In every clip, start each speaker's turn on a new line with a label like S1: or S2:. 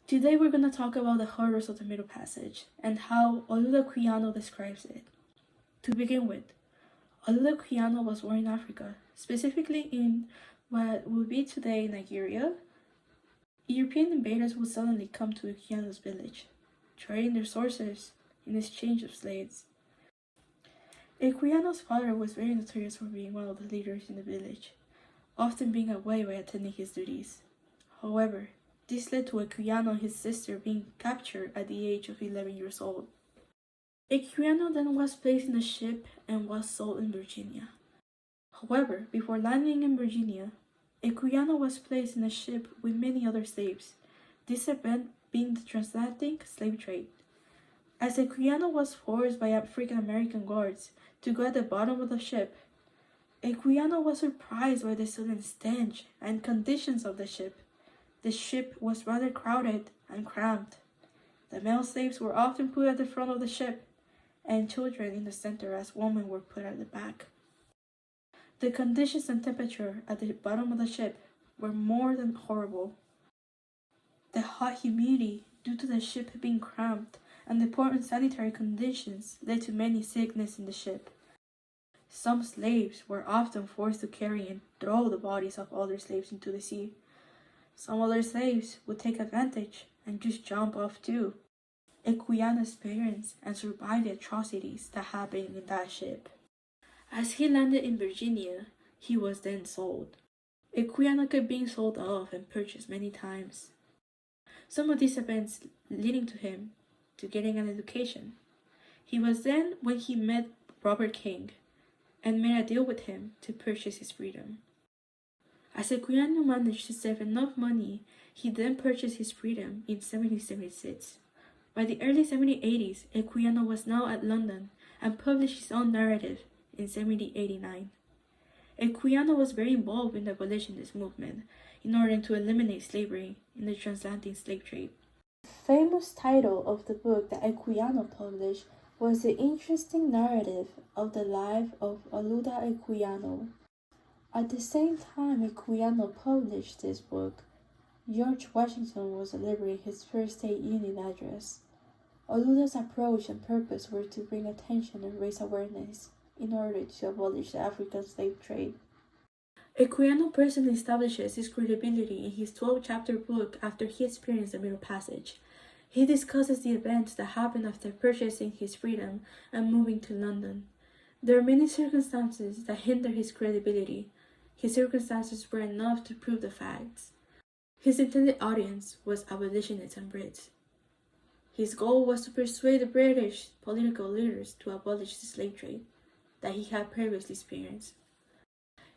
S1: Today we're going to talk about the horrors of the Middle Passage and how Equiano describes it. To begin with, Equiano was born in Africa, specifically in what would be today Nigeria. European invaders would suddenly come to Equiano's village, trading their resources in exchange of slaves. Equiano's father was very notorious for being one of the leaders in the village, often being away while attending his duties. However, this led to Equiano and his sister being captured at the age of 11 years old. Equiano then was placed in a ship and was sold in Virginia. However, before landing in Virginia, Equiano was placed in a ship with many other slaves, this event being the transatlantic slave trade. As Equiano was forced by African American guards to go at the bottom of the ship, Equiano was surprised by the sudden stench and conditions of the ship. The ship was rather crowded and cramped. The male slaves were often put at the front of the ship, and children in the center as women were put at the back. The conditions and temperature at the bottom of the ship were more than horrible. The hot humidity due to the ship being cramped and the poor sanitary conditions led to many sickness in the ship. Some slaves were often forced to carry and throw the bodies of other slaves into the sea. Some other slaves would take advantage and just jump off too. Equiano experienced and survived the atrocities that happened in that ship. As he landed in Virginia, he was then sold. Equiano kept being sold off and purchased many times. Some of these events leading to him to getting an education. He was then when he met Robert King and made a deal with him to purchase his freedom. As Equiano managed to save enough money, he then purchased his freedom in 1776. By the early 1780s, Equiano was now at London and published his own narrative in 1789. Equiano was very involved in the abolitionist movement in order to eliminate slavery in the transatlantic slave trade. The famous title of the book that Equiano published was The Interesting Narrative of the Life of Olaudah Equiano. At the same time Equiano published this book, George Washington was delivering his first State Union address. Olaudah's approach and purpose were to bring attention and raise awareness in order to abolish the African slave trade. Equiano personally establishes his credibility in his 12-chapter book after he experienced the Middle Passage. He discusses the events that happened after purchasing his freedom and moving to London. There are many circumstances that hinder his credibility. His circumstances were enough to prove the facts. His intended audience was abolitionists and Brits. His goal was to persuade the British political leaders to abolish the slave trade that he had previously experienced.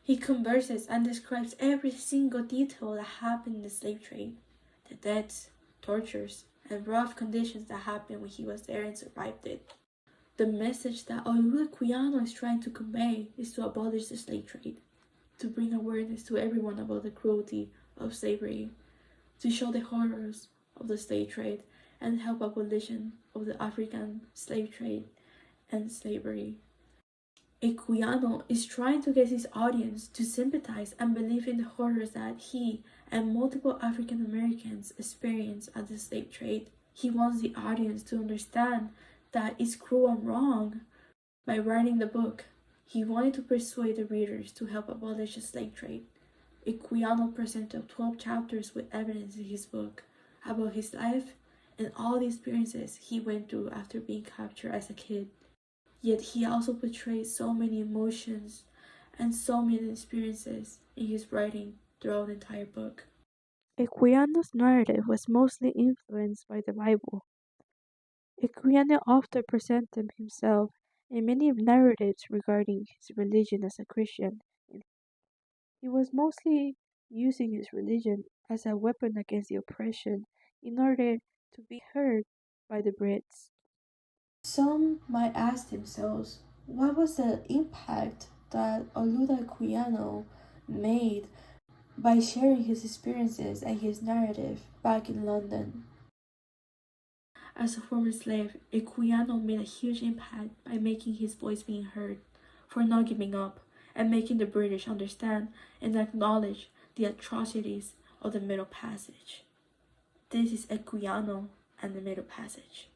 S1: He converses and describes every single detail that happened in the slave trade, the deaths, tortures, and rough conditions that happened when he was there and survived it. The message that Equiano is trying to convey is to abolish the slave trade, to bring awareness to everyone about the cruelty of slavery, to show the horrors of the slave trade, and help abolition of the African slave trade and slavery. Equiano is trying to get his audience to sympathize and believe in the horrors that he and multiple African Americans experienced at the slave trade. He wants the audience to understand that it's cruel and wrong. By writing the book, he wanted to persuade the readers to help abolish the slave trade. Equiano presented 12 chapters with evidence in his book about his life and all the experiences he went through after being captured as a kid. Yet he also portrayed so many emotions and so many experiences in his writing throughout the entire book. Equiano's narrative was mostly influenced by the Bible. Equiano often presented himself in many narratives regarding his religion as a Christian. He was mostly using his religion as a weapon against the oppression in order to be heard by the Brits. Some might ask themselves, what was the impact that Olaudah Equiano made by sharing his experiences and his narrative back in London? As a former slave, Equiano made a huge impact by making his voice being heard, for not giving up, and making the British understand and acknowledge the atrocities of the Middle Passage. This is Equiano and the Middle Passage.